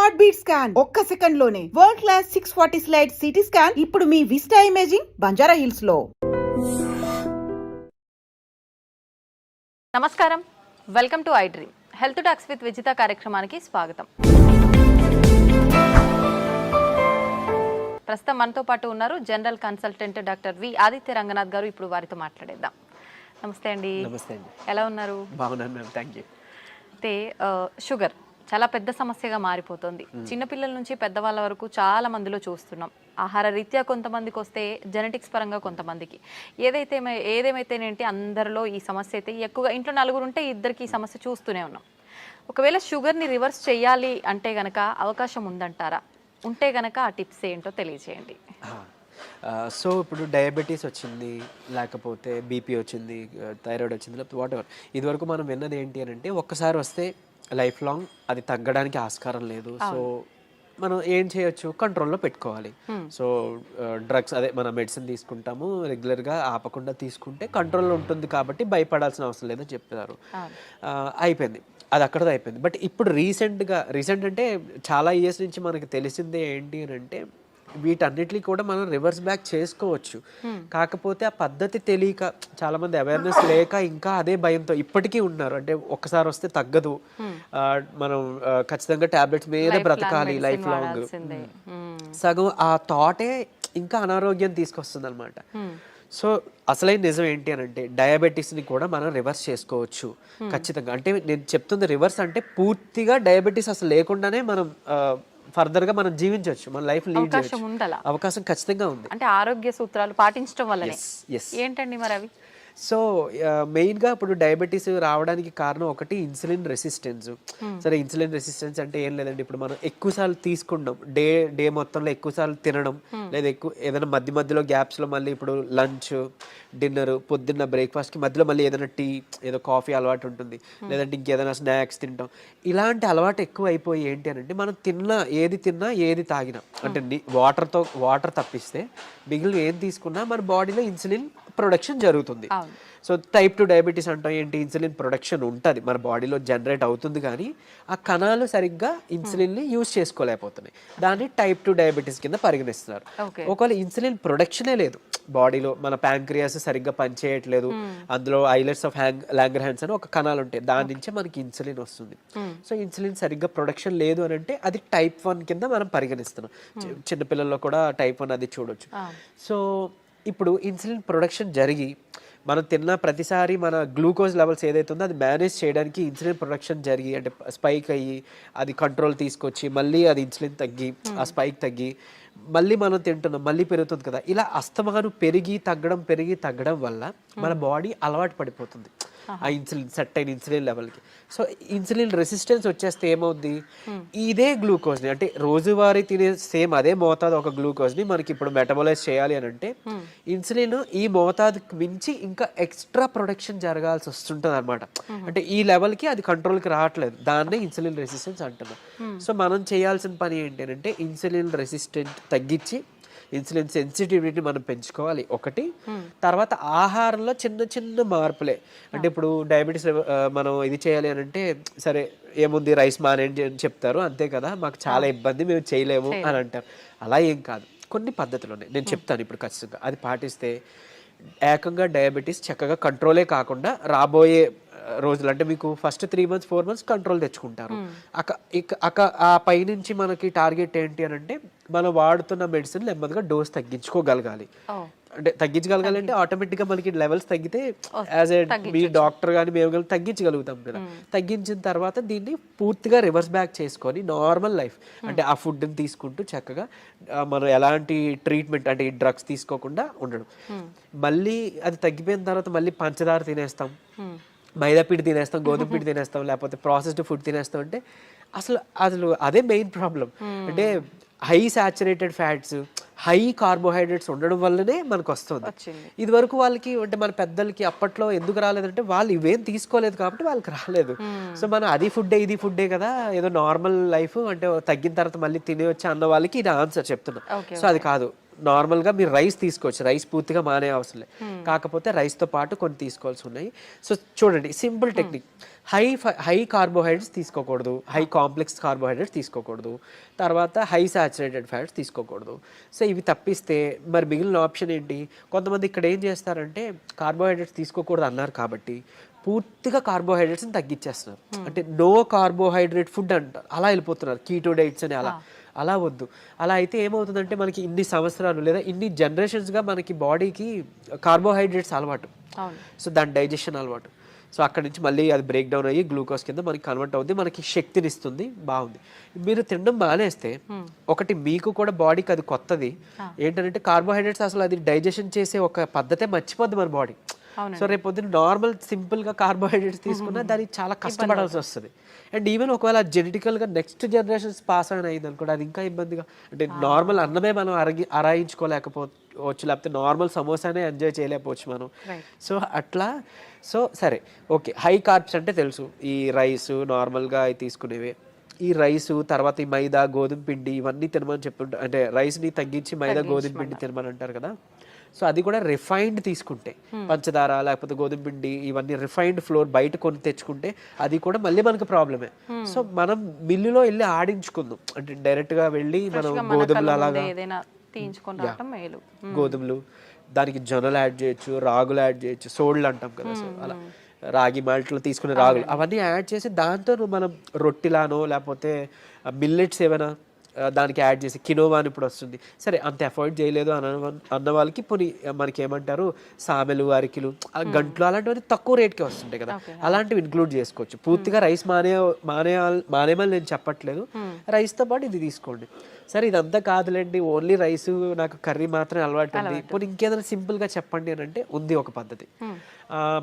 Heart beat scan ఒక్క second లోనే world class 640 slide CT scan ఇప్పుడు మీ విస్టా ఇమేజింగ్ బంజారా హిల్స్ లో. నమస్కారం, welcome to I dream. Health talks with Vijitha కార్యక్రమానికి స్వాగతం. ప్రస్తుతం మనతో పాటు ఉన్నారు general consultant doctor V Aditya Ranganath గారు. ఇప్పుడు వారితో మాట్లాడేద్దాం. నమస్తే అండి. నమస్తే అండి. ఎలా ఉన్నారు? బాగున్నాను మ్యామ్, థ్యాంక్ యూ. అయితే షుగర్ చాలా పెద్ద సమస్యగా మారిపోతుంది. చిన్నపిల్లల నుంచి పెద్దవాళ్ళ వరకు చాలా మందిలో చూస్తున్నాం. ఆహార రీత్యా కొంతమందికి వస్తే, జెనెటిక్స్ పరంగా కొంతమందికి, ఏదేమైతేనేంటి అందరిలో ఈ సమస్య అయితే ఎక్కువగా. ఇంట్లో నలుగురు ఉంటే ఇద్దరికి ఈ సమస్య చూస్తూనే ఉన్నాం. ఒకవేళ షుగర్ని రివర్స్ చేయాలి అంటే గనక అవకాశం ఉందంటారా? ఉంటే గనక ఆ టిప్స్ ఏంటో తెలియజేయండి. సో ఇప్పుడు డయాబెటీస్ వచ్చింది, లేకపోతే బీపీ వచ్చింది, థైరాయిడ్ వచ్చింది, లేకపోతే వాట్ ఎవర్, ఇదివరకు మనం విన్నది ఏంటి అని అంటే ఒక్కసారి వస్తే లైఫ్ లాంగ్ అది తగ్గడానికి ఆస్కారం లేదు. సో మనం ఏం చేయొచ్చు, కంట్రోల్లో పెట్టుకోవాలి. సో డ్రగ్స్, అదే మన మెడిసిన్ తీసుకుంటాము రెగ్యులర్గా, ఆపకుండా తీసుకుంటే కంట్రోల్లో ఉంటుంది కాబట్టి భయపడాల్సిన అవసరం లేదని చెప్పారు. అయిపోయింది, అది అక్కడతో అయిపోయింది. బట్ ఇప్పుడు రీసెంట్ అంటే చాలా ఇయర్స్ నుంచి మనకి తెలిసిందే ఏంటి అని అంటే వీటన్నిటిని కూడా మనం రివర్స్ బ్యాక్ చేసుకోవచ్చు. కాకపోతే ఆ పద్ధతి తెలియక, చాలా మంది అవేర్నెస్ లేక ఇంకా అదే భయంతో ఇప్పటికీ ఉన్నారు. అంటే ఒక్కసారి వస్తే తగ్గదు, మనం ఖచ్చితంగా టాబ్లెట్స్ మీద బ్రతకాలి లైఫ్ లాంగ్. సగం ఆ థాటే ఇంకా అనారోగ్యం తీసుకొస్తుంది అనమాట. సో అసలైన నిజం ఏంటి అని అంటే డయాబెటీస్ని కూడా మనం రివర్స్ చేసుకోవచ్చు ఖచ్చితంగా. అంటే నేను చెప్తుంది రివర్స్ అంటే పూర్తిగా డయాబెటీస్ అసలు లేకుండానే మనం ఫర్దర్గా మనం జీవించవచ్చు, మన లైఫ్ లీడ్ చేయొచ్చు. అవకాశం ఖచ్చితంగా ఉంది. అంటే ఆరోగ్య సూత్రాలు పాటించడం వల్ల ఏంటండి మరి అవి? సో మెయిన్గా ఇప్పుడు డయాబెటీస్ రావడానికి కారణం ఒకటి ఇన్సులిన్ రెసిస్టెన్స్. సరే, ఇన్సులిన్ రెసిస్టెన్స్ అంటే ఏం లేదండి, ఇప్పుడు మనం ఎక్కువసార్లు తీసుకుంటాం, డే మొత్తంలో ఎక్కువసార్లు తినడం, లేదా ఏదైనా మధ్యలో గ్యాప్స్లో మళ్ళీ ఇప్పుడు లంచ్, డిన్నర్, పొద్దున్న బ్రేక్ఫాస్ట్కి మధ్యలో మళ్ళీ ఏదైనా టీ, ఏదో కాఫీ అలవాటు ఉంటుంది, లేదంటే ఇంకేదైనా స్నాక్స్ తింటాం. ఇలాంటి అలవాటు ఎక్కువ అయిపోయి ఏంటి అని అంటే మనం ఏది తిన్నా ఏది తాగినా, అంటే వాటర్ తప్పిస్తే మిగిలిన ఏం తీసుకున్నా మన బాడీలో ఇన్సులిన్ ప్రొడక్షన్ జరుగుతుంది. సో టైప్ 2 డయాబెటీస్ అంటాం ఏంటి, ఇన్సులిన్ ప్రొడక్షన్ ఉంటుంది మన బాడీలో, జనరేట్ అవుతుంది, కానీ ఆ కణాలు సరిగ్గా ఇన్సులిన్ని యూజ్ చేసుకోలేకపోతున్నాయి. దాన్ని టైప్ 2 డయాబెటీస్ కింద పరిగణిస్తున్నారు. ఒకవేళ ఇన్సులిన్ ప్రొడక్షనే లేదు బాడీలో, మన ప్యాంక్రియాస్ సరిగ్గా పనిచేయట్లేదు, అందులో ఐలెట్స్ ఆఫ్ లాంగర్హాన్స్ అని ఒక కణాలు ఉంటాయి, దాని నుంచే మనకి ఇన్సులిన్ వస్తుంది. సో ఇన్సులిన్ సరిగ్గా ప్రొడక్షన్ లేదు అని అంటే అది టైప్ 1 కింద మనం పరిగణిస్తున్నాం. చిన్నపిల్లల్లో కూడా టైప్ 1 అది చూడొచ్చు. సో ఇప్పుడు ఇన్సులిన్ ప్రొడక్షన్ జరిగి మనం తిన్న ప్రతిసారి మన గ్లూకోజ్ లెవెల్స్ ఏదైతే ఉందో అది మేనేజ్ చేయడానికి ఇన్సులిన్ ప్రొడక్షన్ జరిగి, అంటే స్పైక్ అయ్యి అది కంట్రోల్ తీసుకొచ్చి మళ్ళీ అది ఇన్సులిన్ తగ్గి, ఆ స్పైక్ తగ్గి మళ్ళీ మనం తింటున్నాం, మళ్ళీ పెరుగుతుంది కదా. ఇలా అస్తమానం పెరిగి తగ్గడం వల్ల మన బాడీ అలవాటు పడిపోతుంది ఆ ఇన్సులిన్, సెట్ అయిన ఇన్సులిన్ లెవెల్కి. సో ఇన్సులిన్ రెసిస్టెన్స్ వచ్చేస్తే ఏమవుద్ది, ఇదే గ్లూకోజ్ని, అంటే రోజువారీ తినే సేమ్ అదే మోతాదు ఒక గ్లూకోజ్ని మనకి ఇప్పుడు మెటబలైజ్ చేయాలి అని అంటే ఇన్సులిన్ ఈ మోతాదుకి మించి ఇంకా ఎక్స్ట్రా ప్రొడక్షన్ జరగాల్సి వస్తుంటుంది అనమాట. అంటే ఈ లెవెల్కి అది కంట్రోల్కి రావట్లేదు, దాన్నే ఇన్సులిన్ రెసిస్టెన్స్ అంటున్నాం. సో మనం చేయాల్సిన పని ఏంటి అంటే ఇన్సులిన్ రెసిస్టెంట్ తగ్గించి ఇన్సులిన్ సెన్సిటివిటీని మనం పెంచుకోవాలి ఒకటి. తర్వాత ఆహారంలో చిన్న మార్పులే, అంటే ఇప్పుడు డయాబెటీస్ మనం ఇది చేయాలి అని అంటే సరే ఏముంది రైస్ మానేయండి అని చెప్తారు, అంతే కదా, మాకు చాలా ఇబ్బంది, మేము చేయలేము అని అంటారు. అలా ఏం కాదు, కొన్ని పద్ధతులు ఉన్నాయి, నేను చెప్తాను ఇప్పుడు ఖచ్చితంగా. అది పాటిస్తే ఏకంగా డయాబెటీస్ చక్కగా కంట్రోలే కాకుండా రాబోయే రోజులు, అంటే మీకు ఫస్ట్ 3 months 4 months కంట్రోల్ తెచ్చుకుంటారు. ఆ పైనుంచి మనకి టార్గెట్ ఏంటి అని అంటే మనం వాడుతున్న మెడిసిన్ నెమ్మదిగా డోస్ తగ్గించుకోగలగాలి. అంటే తగ్గించగలగాలి అంటే ఆటోమేటిక్గా మనకి లెవెల్స్ తగ్గితే యాజ్ ఏ మీ డాక్టర్ కానీ మేము కానీ తగ్గించగలుగుతాం కదా. తగ్గించిన తర్వాత దీన్ని పూర్తిగా రివర్స్ బ్యాక్ చేసుకొని నార్మల్ లైఫ్, అంటే ఆ ఫుడ్ని తీసుకుంటూ చక్కగా మనం ఎలాంటి ట్రీట్మెంట్, అంటే ఈ డ్రగ్స్ తీసుకోకుండా ఉండడం. మళ్ళీ అది తగ్గిపోయిన తర్వాత మళ్ళీ పంచదార తినేస్తాం, మైదా పిండి తినేస్తాం, గోధుమ పిండి తినేస్తాం, లేకపోతే ప్రాసెస్డ్ ఫుడ్ తినేస్తాం. అంటే అసలు అదే మెయిన్ ప్రాబ్లం. అంటే high saturated fats, high carbohydrates ఉండడం వల్లనే మనకు వస్తుంది. ఇది వరకు వాళ్ళకి, అంటే మన పెద్దలకి అప్పట్లో ఎందుకు రాలేదంటే వాళ్ళు ఇవేం తీసుకోలేదు కాబట్టి వాళ్ళకి రాలేదు. సో మనం అది ఫుడ్డే ఇది ఫుడ్డే కదా, ఏదో నార్మల్ లైఫ్, అంటే తగ్గిన తర్వాత మళ్ళీ తినేయొచ్చు అన్న వాళ్ళకి ఇది ఆన్సర్ చెప్తున్నా. సో అది కాదు, నార్మల్గా మీరు రైస్ తీసుకోవచ్చు, రైస్ పూర్తిగా మానే అవసరం లేదు, కాకపోతే రైస్తో పాటు కొన్ని తీసుకోవాల్సి ఉన్నాయి. సో చూడండి, సింపుల్ టెక్నిక్, హై కార్బోహైడ్రేట్స్ తీసుకోకూడదు, హై కాంప్లెక్స్ కార్బోహైడ్రేట్స్ తీసుకోకూడదు, తర్వాత హై సాచురేటెడ్ ఫ్యాట్స్ తీసుకోకూడదు. సో ఇవి తప్పిస్తే మరి మిగిలిన ఆప్షన్ ఏంటి? కొంతమంది ఇక్కడ ఏం చేస్తారంటే కార్బోహైడ్రేట్స్ తీసుకోకూడదు అన్నారు కాబట్టి పూర్తిగా కార్బోహైడ్రేట్స్ని తగ్గించేస్తున్నారు. అంటే నో కార్బోహైడ్రేట్ ఫుడ్ అంటారు, అలా వెళ్ళిపోతున్నారు, కీటో డైట్స్ అని. అలా వద్దు. అలా అయితే ఏమవుతుందంటే మనకి ఇన్ని సంవత్సరాలు లేదా ఇన్ని జనరేషన్స్గా మనకి బాడీకి కార్బోహైడ్రేట్స్ అలవాటు, సో దాని డైజెషన్ అలవాటు. సో అక్కడి నుంచి మళ్ళీ అది బ్రేక్ డౌన్ అయ్యి గ్లూకోజ్ కింద మనకి కన్వర్ట్ అవుతుంది, మనకి శక్తిని ఇస్తుంది. బాగుంది. మీరు తినడం మానేస్తే ఒకటి మీకు కూడా బాడీకి అది కొత్తది ఏంటంటే కార్బోహైడ్రేట్స్ అసలు అది డైజెషన్ చేసే ఒక పద్ధతే మర్చిపోద్ది మన బాడీ. సో రేపు పొద్దున్న నార్మల్ సింపుల్గా కార్బోహైడ్రేట్స్ తీసుకున్నా దానికి చాలా కష్టపడాల్సి వస్తుంది. అండ్ ఈవెన్ ఒకవేళ జెనెటికల్గా నెక్స్ట్ జనరేషన్స్ పాస్ ఆన్ అయింది అనుకోండి, అది ఇంకా ఇబ్బందిగా. అంటే నార్మల్ అన్నమే మనం అరాయించుకోలేకపోవచ్చు, లేకపోతే నార్మల్ సమోసానే ఎంజాయ్ చేయలేకపోవచ్చు మనం. సో అట్లా. సో సరే, ఓకే, హై కార్బ్స్ అంటే తెలుసు, ఈ రైస్ నార్మల్గా తీసుకునేవే. ఈ రైసు తర్వాత ఈ మైదా గోధుమ పిండి ఇవన్నీ తినమని చెప్తుంటారు, అంటే రైస్ని తగ్గించి మైదా గోధుమ పిండి తినమని అంటారు కదా. సో అది కూడా రిఫైన్డ్ తీసుకుంటే, పంచదార లేకపోతే గోధుమ పిండి ఇవన్నీ రిఫైన్డ్ ఫ్లోర్ బయట కొని తెచ్చుకుంటే అది కూడా మళ్ళీ మనకు ప్రాబ్లమే. సో మనం మిల్లులో వెళ్ళి ఆడించుకుందాం, అంటే డైరెక్ట్గా వెళ్ళి మనం గోధుమలు అలాగా గోధుమలు, దానికి జొన్నలు యాడ్ చేయొచ్చు, రాగులు యాడ్ చేయొచ్చు, సోళ్ళు అంటాం కదా, సో అలా రాగి మాల్ట్లో తీసుకునే రాగులు అవన్నీ యాడ్ చేసి దాంతో మనం రొట్టిలానో లేకపోతే మిల్లెట్స్ ఏమైనా దానికి యాడ్ చేసి, కినోవా అని ఇప్పుడు వస్తుంది. సరే అంత అఫోర్డ్ చేయలేదు అన్న వాళ్ళకి పోనీ మనకి ఏమంటారు సామెలు, అరికిలు, గంటలు అలాంటివన్నీ తక్కువ రేట్కే వస్తుంటాయి కదా, అలాంటివి ఇంక్లూడ్ చేసుకోవచ్చు. పూర్తిగా రైస్ మానేమని నేను చెప్పట్లేదు, రైస్తో పాటు ఇది తీసుకోండి. సరే ఇదంతా కాదులేండి, ఓన్లీ రైస్ నాకు కర్రీ మాత్రమే అలవాటు ఉంది, పోనీ ఇంకేదైనా సింపుల్గా చెప్పండి అని అంటే ఉంది ఒక పద్ధతి.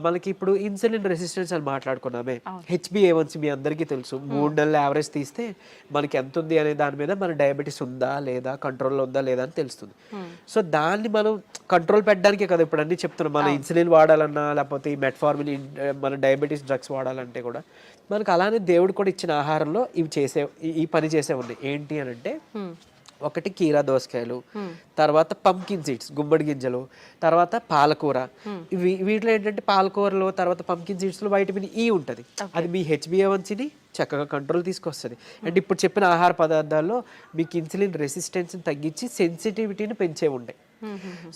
మనకి ఇప్పుడు ఇన్సులిన్ రెసిస్టెన్స్ అని మాట్లాడుకున్నామే, HbA1c మీ అందరికీ తెలుసు. 3 నెలల యావరేజ్ తీస్తే మనకి ఎంత ఉంది అనే దాని మీద మన డయాబెటీస్ ఉందా లేదా, కంట్రోల్లో ఉందా లేదా అని తెలుస్తుంది. సో దాన్ని మనం కంట్రోల్ పెట్టడానికే కదా ఇప్పుడు అన్ని చెప్తున్నాం. మన ఇన్సులిన్ వాడాలన్నా లేకపోతే ఈ మెట్ఫార్మిన్ మన డయాబెటీస్ డ్రగ్స్ వాడాలంటే కూడా మనకు అలానే దేవుడు కూడా ఇచ్చిన ఆహారంలో ఈ పని చేసే ఉన్నాయి. ఏంటి అని అంటే ఒకటి కీరా దోసకాయలు, తర్వాత పంకిన్ సీడ్స్ గుమ్మడి గింజలు, తర్వాత పాలకూర. వీటిలో ఏంటంటే పాలకూరలో తర్వాత పంకిన్ సీడ్స్లో వైటమిన్ ఈ ఉంటుంది, అది మీ HbA1cని చక్కగా కంట్రోల్ తీసుకొస్తుంది. అండ్ ఇప్పుడు చెప్పిన ఆహార పదార్థాల్లో మీకు ఇన్సులిన్ రెసిస్టెన్స్ని తగ్గించి సెన్సిటివిటీని పెంచే ఉంటాయి.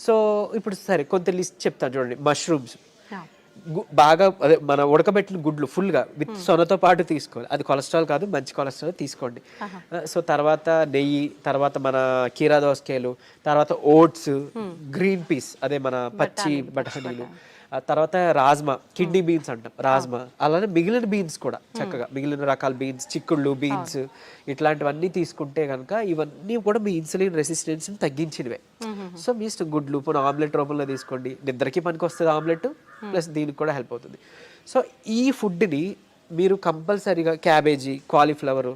సో ఇప్పుడు సరే కొంత లిస్ట్ చెప్తాను చూడండి. మష్రూమ్స్ బాగా అదే మన ఉడకబెట్టిన గుడ్లు ఫుల్గా విత్ సొనతో పాటు తీసుకోవాలి, అది కొలెస్ట్రాల్ కాదు, మంచి కొలెస్ట్రాల్ తీసుకోండి. సో తర్వాత నెయ్యి, తర్వాత మన కీరా దోసకాయలు, తర్వాత ఓట్స్, గ్రీన్ పీస్ అదే మన పచ్చి బఠానీలు, తర్వాత రాజ్మా, కిడ్నీ బీన్స్ అంటాం రాజ్మా, అలానే మిగిలిన బీన్స్ కూడా చక్కగా మిగిలిన రకాల బీన్స్, చిక్కుళ్ళు బీన్స్ ఇట్లాంటివన్నీ తీసుకుంటే కనుక ఇవన్నీ కూడా మీ ఇన్సులిన్ రెసిస్టెన్స్ని తగ్గించినవే. సో మీ గుడ్లు పోనీ ఆమ్లెట్ రూపంలో తీసుకోండి, నిద్రకి పనికి వస్తుంది ఆమ్లెట్, ప్లస్ దీనికి కూడా హెల్ప్ అవుతుంది. సో ఈ ఫుడ్ని మీరు కంపల్సరీగా క్యాబేజీ, కాలీఫ్లవర్,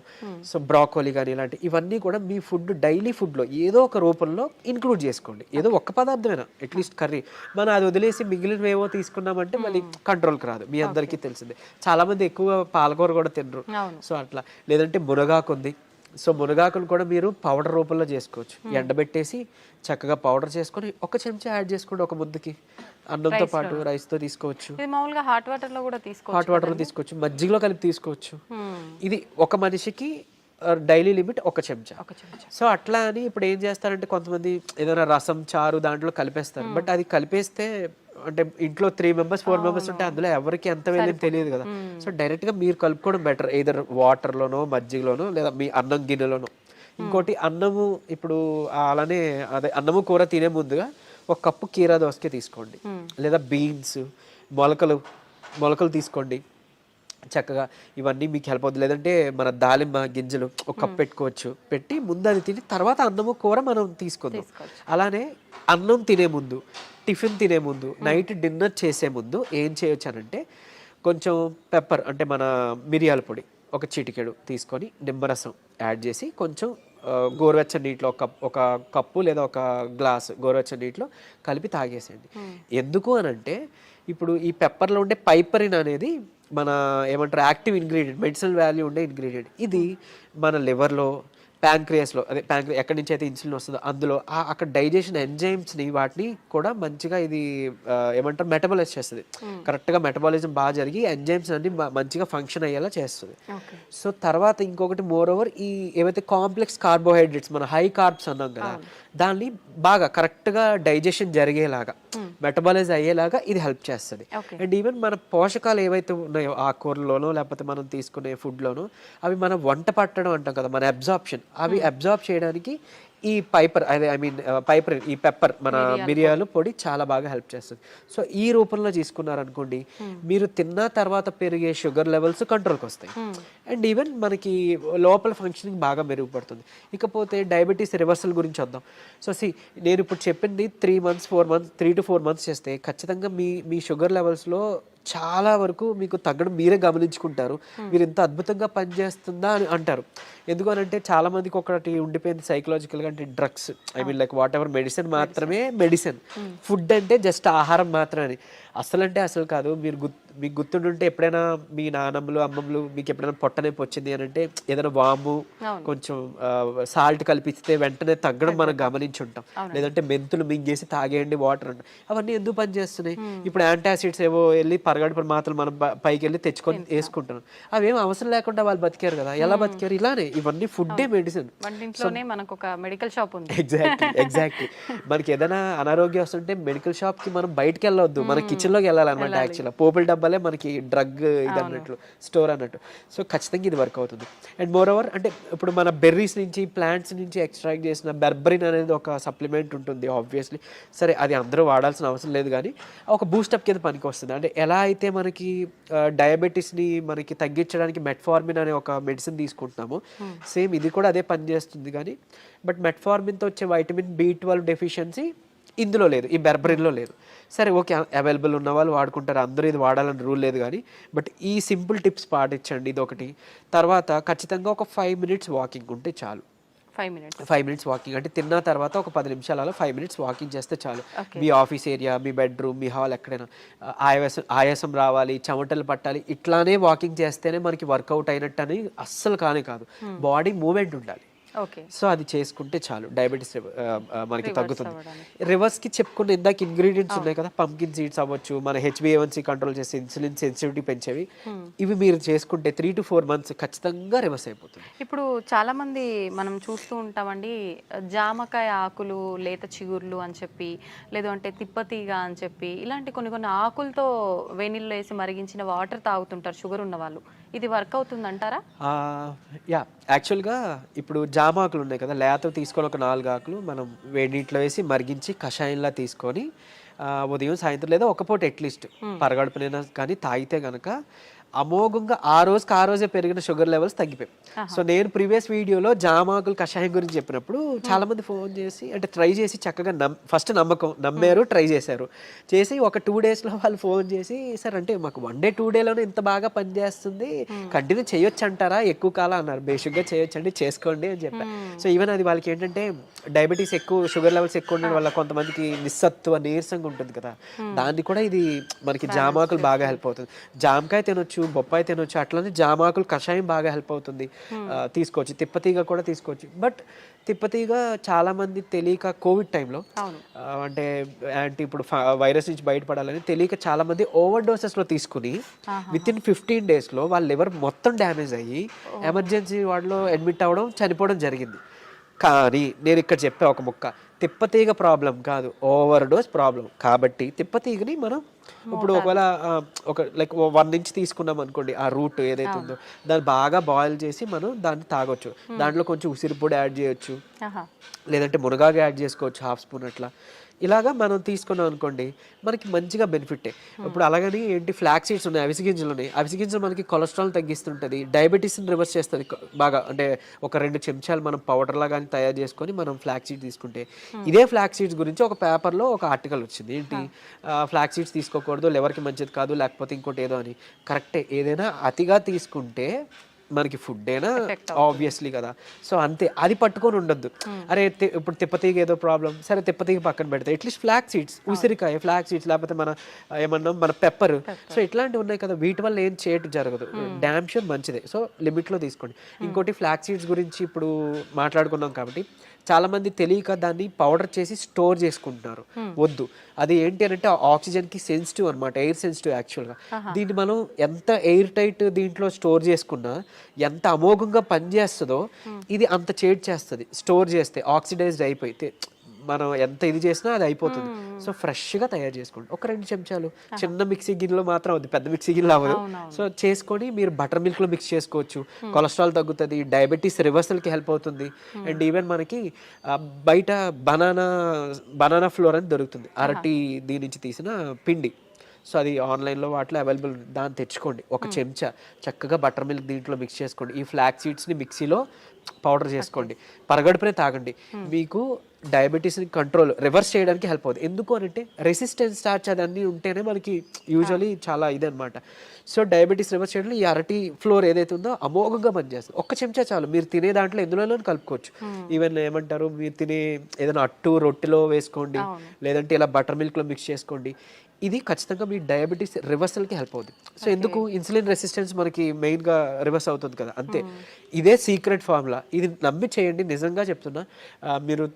సో బ్రాకోలీ కానీ ఇలాంటి ఇవన్నీ కూడా మీ ఫుడ్ డైలీ ఫుడ్లో ఏదో ఒక రూపంలో ఇంక్లూడ్ చేసుకోండి. ఏదో ఒక్క పదార్థమైనా అట్లీస్ట్ కర్రీ. మనం అది వదిలేసి మిగిలినవేవో తీసుకున్నామంటే మళ్ళీ కంట్రోల్కి రాదు, మీ అందరికీ తెలిసిందే. చాలామంది ఎక్కువ పాలకూర కూడా తినరు, సో అట్లా. లేదంటే మునగాకు ఉంది, సో మునగాకును కూడా మీరు పౌడర్ రూపంలో చేసుకోవచ్చు, ఎండబెట్టేసి చక్కగా పౌడర్ చేసుకొని ఒక చెంచా యాడ్ చేసుకోండి ఒక ముద్దకి, అన్నంతో పాటు రైస్తో తీసుకోవచ్చు, హాట్ వాటర్లో కూడా తీసుకోవచ్చు, మజ్జిగలో కలిపి తీసుకోవచ్చు. ఇది ఒక మనిషికి డైలీ లిమిట్ ఒక చెంచా. సో అట్లా అని ఇప్పుడు ఏం చేస్తారంటే కొంతమంది ఏదైనా రసం, చారు దాంట్లో కలిపేస్తారు, బట్ అది కలిపేస్తే అంటే ఇంట్లో 3 members 4 members ఉంటే అందులో ఎవరికి ఎంత వెళ్ళేది తెలియదు కదా. సో డైరెక్ట్గా మీరు కలుపుకోవడం బెటర్, ఏదర్ వాటర్లోనో మజ్జిగలోనో లేదా మీ అన్నం గిన్నెలోనో. ఇంకోటి అన్నము, ఇప్పుడు అలానే అదే అన్నము కూర తినే ముందుగా 1 కప్పు కీరా దోసకాయ తీసుకోండి, లేదా బీన్స్, మొలకలు తీసుకోండి చక్కగా. ఇవన్నీ మీకు హెల్ప్ అవుతుంది. లేదంటే మన దాలింబ గింజలు 1 కప్ పెట్టుకోవచ్చు, పెట్టి ముందు అది తిని తర్వాత అన్నము కూర మనం తీసుకుందాం. అలానే అన్నం తినే ముందు, టిఫిన్ తినే ముందు, నైట్ డిన్నర్ చేసే ముందు ఏం చేయొచ్చు అనంటే కొంచెం పెప్పర్ అంటే మన మిరియాల పొడి 1 చిటికెడు తీసుకొని నిమ్మరసం యాడ్ చేసి కొంచెం గోరువెచ్చని నీటిలో ఒక కప్పు లేదా 1 గ్లాస్ గోరువెచ్చని నీటిలో కలిపి తాగేసేయండి. ఎందుకు అనంటే ఇప్పుడు ఈ పెప్పర్లో ఉండే పైపరిన్ అనేది మన ఏమంటారు యాక్టివ్ ఇంగ్రీడియంట్, మెడిసినల్ వాల్యూ ఉండే ఇంగ్రీడియంట్. ఇది మన లివర్లో ప్యాంక్రియాస్లో అదే ఎక్కడి నుంచి అయితే ఇన్సులిన్ వస్తుందో అందులో అక్కడ డైజెషన్ ఎంజైమ్స్ని వాటిని కూడా మంచిగా ఇది ఏమంటారు మెటబాలైజ్ చేస్తుంది. కరెక్ట్గా మెటబాలిజం బాగా జరిగి ఎంజైమ్స్ అన్ని మంచిగా ఫంక్షన్ అయ్యేలా చేస్తుంది. సో తర్వాత ఇంకొకటి మోర్ ఓవర్ ఈ ఏవైతే కాంప్లెక్స్ కార్బోహైడ్రేట్స్ మన హై కార్బ్స్ అన్నాం కదా దాన్ని బాగా కరెక్ట్గా డైజెషన్ జరిగేలాగా మెటబాలైజ్ అయ్యేలాగా ఇది హెల్ప్ చేస్తుంది. అండ్ ఈవెన్ మన పోషకాలు ఏవైతే ఉన్నాయో ఆకుకూరలోనో లేకపోతే మనం తీసుకునే ఫుడ్లోనో అవి మనం వంట పట్టడం అంటాం కదా మన అబ్జార్ప్షన్ అవి అబ్జార్బ్ చేయడానికి ఈ పైపర్ ఈ పెప్పర్ మన మిరియాలు పొడి చాలా బాగా హెల్ప్ చేస్తుంది. సో ఈ రూపంలో తీసుకున్నారనుకోండి మీరు తిన్న తర్వాత పెరిగే షుగర్ లెవెల్స్ కంట్రోల్కి వస్తాయి అండ్ ఈవెన్ మనకి లోపల ఫంక్షనింగ్ బాగా మెరుగుపడుతుంది. ఇకపోతే డయాబెటీస్ రివర్సల్ గురించి వద్దాం. సో నేను ఇప్పుడు చెప్పింది 3 to 4 months చేస్తే ఖచ్చితంగా మీ షుగర్ లెవెల్స్లో చాలా వరకు మీకు తగ్గడం మీరే గమనించుకుంటారు. మీరు ఇంత అద్భుతంగా పనిచేస్తుందా అని అంటారు. ఎందుకనంటే చాలా మందికి ఒకటి ఉండిపోయింది సైకలాజికల్గా అంటే drugs like what ever medicine మాత్రమే మెడిసిన్, ఫుడ్ అంటే జస్ట్ ఆహారం మాత్రమే. అసలు కాదు. మీకు గుర్తుంటుంటే ఎప్పుడైనా మీ నాన్నమ్మలు అమ్మమ్మలు మీకు ఎప్పుడైనా పొట్టనొప్పి వచ్చింది అని అంటే ఏదైనా వాము కొంచెం సాల్ట్ కలిపిస్తే వెంటనే తగ్గడం మనం గమనించుంటాం. లేదంటే మెంతులు మింగేసి తాగేయండి వాటర్ అంటే అవన్నీ ఎందుకు పనిచేస్తున్నాయి? ఇప్పుడు యాంటాసిడ్స్ ఏవో వెళ్ళి పరగడుపున మాత్రం మనం పైకి వెళ్ళి తెచ్చుకొని వేసుకుంటున్నాం. అవేం అవసరం లేకుండా వాళ్ళు బతికారు కదా. ఎలా బతికారు? ఇలానే ఇవన్నీ ఫుడ్డే మెడిసిన్. ఎగ్జాక్ట్లీ మనకి ఏదైనా అనారోగ్యం వస్తుంటే మెడికల్ షాప్ కి మనం బయటకు వెళ్ళవద్దు, మన కిచెన్ లోకి వెళ్ళాలన్నమాట. యాక్చువల్గా పోపుల డబ్బాలే మనకి డ్రగ్ ఇది అన్నట్లు స్టోర్ అన్నట్టు. సో ఖచ్చితంగా ఇది వర్క్ అవుతుంది. అండ్ మోర్ ఓవర్ అంటే ఇప్పుడు మన బెర్రీస్ నుంచి ప్లాంట్స్ నుంచి ఎక్స్ట్రాక్ట్ చేసిన బెర్బరిన్ అనేది ఒక సప్లిమెంట్ ఉంటుంది ఆబ్వియస్లీ. సరే అది అందరూ వాడాల్సిన అవసరం లేదు కానీ ఒక బూస్టప్ కింద పనికి వస్తుంది. అంటే ఎలా అయితే మనకి డయాబెటీస్ని మనకి తగ్గించడానికి మెట్ఫార్మిన్ అనే ఒక మెడిసిన్ తీసుకుంటున్నాము సేమ్ ఇది కూడా అదే పని చేస్తుంది. కానీ బట్ మెట్ఫార్మిన్తో వచ్చే వైటమిన్ B12 డెఫిషియన్సీ ఇందులో లేదు, ఈ బెర్బరిన్లో లేదు. సరే ఓకే అవైలబుల్ ఉన్న వాళ్ళు వాడుకుంటారు, అందరూ ఇది వాడాలని రూల్ లేదు. కానీ బట్ ఈ సింపుల్ టిప్స్ పాటించండి, ఇది ఒకటి. తర్వాత ఖచ్చితంగా ఒక 5 minutes వాకింగ్ ఉంటే చాలు. 5 minutes వాకింగ్ అంటే తిన్న తర్వాత ఒక 10 నిమిషాలు అలా 5 minutes వాకింగ్ చేస్తే చాలు. మీ ఆఫీస్ ఏరియా, మీ బెడ్రూమ్, మీ హాల్ ఎక్కడైనా ఆయాసం రావాలి, చెమటలు పట్టాలి, ఇట్లానే వాకింగ్ చేస్తేనే మనకి వర్కౌట్ అయినట్టు అని అస్సలు కాదు. బాడీ మూమెంట్ ఉండాలి. సో అది చేసుకుంటే చాలు డయాబెటీస్ మనకి తగ్గుతుంది. రివర్స్కి చెప్పుకున్న ఇందాక ఇంగ్రీడియంట్స్ ఉన్నాయి కదా, పంకిన్ సీడ్స్ అవ్వచ్చు, మన HbA1c కంట్రోల్ చేసే ఇన్సులిన్ సెన్సిటివిటీ పెంచేవి, ఇవి మీరు చేసుకుంటే 3 to 4 months ఖచ్చితంగా రివర్స్ అయిపోతుంది. ఇప్పుడు చాలా మంది మనం చూస్తూ ఉంటామండి, జామకాయ ఆకులు, లేత చిగుర్లు అని చెప్పి, లేదు అంటే తిప్పతీగ అని చెప్పి, ఇలాంటి కొన్ని ఆకులతో వేణిల్లో వేసి మరిగించిన వాటర్ తాగుతుంటారు షుగర్ ఉన్న వాళ్ళు. ఇది వర్క్ అవుతుంది అంటారా? యాక్చువల్గా ఇప్పుడు జామ ఆకులు ఉన్నాయి కదా, లేత తీసుకొని ఒక 4 ఆకులు మనం వేడి నీటిలో వేసి మరిగించి కషాయంలా తీసుకొని ఉదయం సాయంత్రం లేదా ఒక పూట అట్లీస్ట్ పరగడుపునైనా కానీ తాగితే కనుక అమోఘంగా ఆ రోజే పెరిగిన షుగర్ లెవెల్స్ తగ్గిపోయాయి. సో నేను ప్రీవియస్ వీడియోలో జామాకులు కషాయం గురించి చెప్పినప్పుడు చాలా మంది ఫోన్ చేసి అంటే ట్రై చేసి చక్కగా ఫస్ట్ నమ్మారు, ట్రై చేసి ఒక 2 days వాళ్ళు ఫోన్ చేసి సార్ అంటే మాకు 1 day 2 dayలోనే ఇంత బాగా పనిచేస్తుంది, కంటిన్యూ చేయొచ్చు అంటారా, ఎక్కువ కాలం అన్నారు. బేసిక్గా చేయొచ్చండి, చేసుకోండి అని చెప్పారు. సో ఈవెన్ అది వాళ్ళకి ఏంటంటే డయాబెటీస్ ఎక్కువ, షుగర్ లెవెల్స్ ఎక్కువ ఉండడం వల్ల కొంతమందికి నిస్సత్వ నీరసంగా ఉంటుంది కదా, దాన్ని కూడా ఇది మనకి జామాకులు బాగా హెల్ప్ అవుతుంది. జామకాయ తినొచ్చు, బొప్పాయి తినొచ్చు, అట్లనే జామాకులు కషాయం బాగా హెల్ప్ అవుతుంది, తీసుకోవచ్చు. తిప్పతీగ కూడా తీసుకోవచ్చు. బట్ తిప్పతీగ చాలా మంది తెలియక కోవిడ్ టైంలో అంటే ఇప్పుడు వైరస్ నుంచి బయటపడాలని తెలియక చాలా మంది ఓవర్ డోసెస్లో తీసుకుని విత్ ఇన్ 15 days వాళ్ళ లివర్ మొత్తం డ్యామేజ్ అయ్యి ఎమర్జెన్సీ వార్డులో అడ్మిట్ అవ్వడం, చనిపోవడం జరిగింది. కానీ నేను ఇక్కడ చెప్పే ఒక ముక్క, తిప్పతీగ ప్రాబ్లం కాదు, ఓవర్ డోస్ ప్రాబ్లం. కాబట్టి తిప్పతీగని మనం ఇప్పుడు ఒకవేళ ఒక లైక్ 1 inch తీసుకున్నాం అనుకోండి, ఆ రూట్ ఏదైతే ఉందో దాన్ని బాగా బాయిల్ చేసి మనం దాన్ని తాగొచ్చు. దాంట్లో కొంచెం ఉసిరిపొడి యాడ్ చేయొచ్చు, లేదంటే మునగాకు యాడ్ చేసుకోవచ్చు 1/2 spoon అట్లా. ఇలాగా మనం తీసుకున్నాం అనుకోండి మనకి మంచిగా బెనిఫిటే. ఇప్పుడు అలాగని ఏంటి ఫ్లాక్ సీడ్స్ ఉన్నాయి, అవిసె గింజలు ఉన్నాయి. అవిసె గింజలు మనకి కొలెస్ట్రాల్ తగ్గిస్తుంటుంది, డయాబెటీస్ని రివర్స్ చేస్తుంది బాగా. అంటే ఒక 2 చెంచాలు మనం పౌడర్లా కానీ తయారు చేసుకొని మనం ఫ్లాక్ సీడ్స్ తీసుకుంటే, ఇదే ఫ్లాక్ సీడ్స్ గురించి ఒక పేపర్లో ఒక ఆర్టికల్ వచ్చింది. ఏంటి ఫ్లాక్ సీడ్స్ తీసుకోకూడదు, లివర్కి మంచిది కాదు, లేకపోతే ఇంకోటి ఏదో అని. కరెక్టే, ఏదైనా అతిగా తీసుకుంటే మనకి ఫుడ్ అయినా ఆబ్వియస్లీ కదా. సో అంతే, అది పట్టుకొని ఉండొద్దు. అరే ఇప్పుడు తిప్పతీగ ఏదో ప్రాబ్లం, సరే తిప్పతీగ పక్కన పెడితే అట్లీస్ట్ ఫ్లాక్ సీడ్స్, ఉసిరికాయ ఫ్లాక్ సీడ్స్, లేకపోతే మన ఏమన్నా మన పెప్పర్, సో ఇట్లాంటివి ఉన్నాయి కదా, వీటి వల్ల ఏం చేయటం జరగదు. డ్యామ్ షూర్ మంచిదే. సో లిమిట్లో తీసుకోండి. ఇంకోటి ఫ్లాక్ సీడ్స్ గురించి ఇప్పుడు మాట్లాడుకున్నాం కాబట్టి చాలా మంది తెలియక దాన్ని పౌడర్ చేసి స్టోర్ చేసుకుంటున్నారు. వద్దు, అది ఏంటి అని అంటే ఆక్సిజన్కి సెన్సిటివ్ అనమాట, ఎయిర్ సెన్సిటివ్ యాక్చువల్గా. దీన్ని మనం ఎంత ఎయిర్ టైట్ దీంట్లో స్టోర్ చేసుకున్నా, ఎంత అమోఘంగా పనిచేస్తుందో ఇది అంత చేడ్ చేస్తుంది స్టోర్ చేస్తే. ఆక్సిడైజ్డ్ అయిపోతే మనం ఎంత ఇది చేసినా అది అయిపోతుంది. సో ఫ్రెష్గా తయారు చేసుకోండి. ఒక 2 చెంచాలు చిన్న మిక్సీ గిన్నెలో మాత్రం అవుతుంది, పెద్ద మిక్సీ గిన్నెలో అవ్వదు. సో చేసుకొని మీరు బటర్ మిల్క్లో మిక్స్ చేసుకోవచ్చు. కొలెస్ట్రాల్ తగ్గుతుంది, డయాబెటీస్ రివర్సల్కి హెల్ప్ అవుతుంది. అండ్ ఈవెన్ మనకి బయట బనానా ఫ్లోర్ అని దొరుకుతుంది, అరటి దీని నుంచి తీసిన పిండి. సో అది ఆన్లైన్లో వాటిలో అవైలబుల్, దాన్ని తెచ్చుకోండి. ఒక చెంచా చక్కగా బటర్ మిల్క్ దీంట్లో మిక్స్ చేసుకోండి. ఈ ఫ్లాక్ సీడ్స్ని మిక్సీలో పౌడర్ చేసుకోండి. పరగడుపునే తాగండి. మీకు డయాబెటీస్ని రివర్స్ చేయడానికి హెల్ప్ అవుతుంది. ఎందుకు అని అంటే రెసిస్టెన్స్ స్టార్చ్ అదన్నీ ఉంటేనే మనకి యూజువలీ చాలా ఇదనమాట. సో డయాబెటీస్ రివర్స్ చేయడంలో ఈ అరటి ఫ్లోర్ ఏదైతే ఉందో అమోఘంగా పనిచేస్తుంది. ఒక్క చెంచా చాలు. మీరు తినే దాంట్లో ఎందులో కలుపుకోవచ్చు. ఈవెన్ ఏమంటారు, మీరు తినే ఏదైనా అట్టు రొట్టెలో వేసుకోండి, లేదంటే ఇలా బటర్ మిల్క్లో మిక్స్ చేసుకోండి. ఇది ఖచ్చితంగా మీ డయాబెటీస్ రివర్సల్కి హెల్ప్ అవుతుంది. సో ఎందుకు, ఇన్సులిన్ రెసిస్టెన్స్ మనకి మెయిన్గా రివర్స్ అవుతుంది కదా, అంతే. ఇదే సీక్రెట్ ఫార్ములా. ఇది నమ్మి చేయండి, నిజంగా చెప్తున్నా. మీరు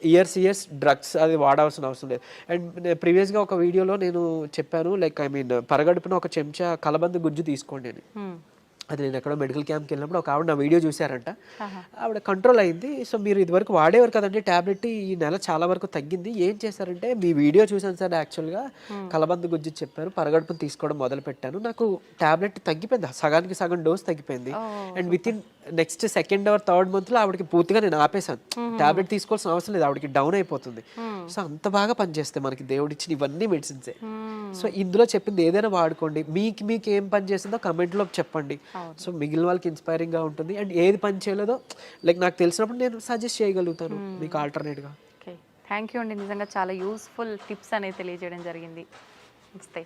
ఇయర్స్ డ్రగ్స్ అది వాడాల్సిన అవసరం లేదు. అండ్ ప్రీవియస్గా ఒక వీడియోలో నేను చెప్పాను, లైక్ పరగడుపున ఒక చెంచా కలబంద గుజ్జు తీసుకోండి అని. అది నేను ఎక్కడో మెడికల్ క్యాంప్కి వెళ్ళినప్పుడు ఒక ఆవిడ నా వీడియో చూశారంట, ఆవిడ కంట్రోల్ అయింది. సో మీరు ఇదివరకు వాడేవారు కదండి ట్యాబ్లెట్, ఈ నెల చాలా వరకు తగ్గింది. ఏం చేశారంటే, మీ వీడియో చూసాను సార్, యాక్చువల్గా కలబంద గుజ్జు చెప్పారు, పరగడుపును తీసుకోవడం మొదలు పెట్టాను, నాకు ట్యాబ్లెట్ తగ్గిపోయింది, సగానికి సగం డోస్ తగ్గిపోయింది. And with in next 2nd or 3rd monthలో ఆవిడకి పూర్తిగా నేను ఆపేశాను. ట్యాబ్లెట్ తీసుకోవాల్సిన అవసరం లేదు, ఆవిడకి డౌన్ అయిపోతుంది. సో అంత బాగా పనిచేస్తాయి మనకి దేవుడు ఇచ్చిన ఇవన్నీ మెడిసిన్సే. సో ఇందులో చెప్పింది ఏదైనా వాడుకోండి. మీకు ఏం పని చేసిందో కమెంట్లో చెప్పండి. సో మిగిలిన వాళ్ళకి ఇన్స్పైరింగ్గా ఉంటుంది. అండ్ ఏది పని చేయలేదో లైక్ నాకు తెలిసినప్పుడు నేను సజెస్ట్ చేయగలుగుతాను మీకు ఆల్టర్నేట్గా. ఓకే, థ్యాంక్ యూ అండి. నిజంగా చాలా యూస్ఫుల్ టిప్స్ అనేది తెలియజేయడం జరిగింది. నమస్తే.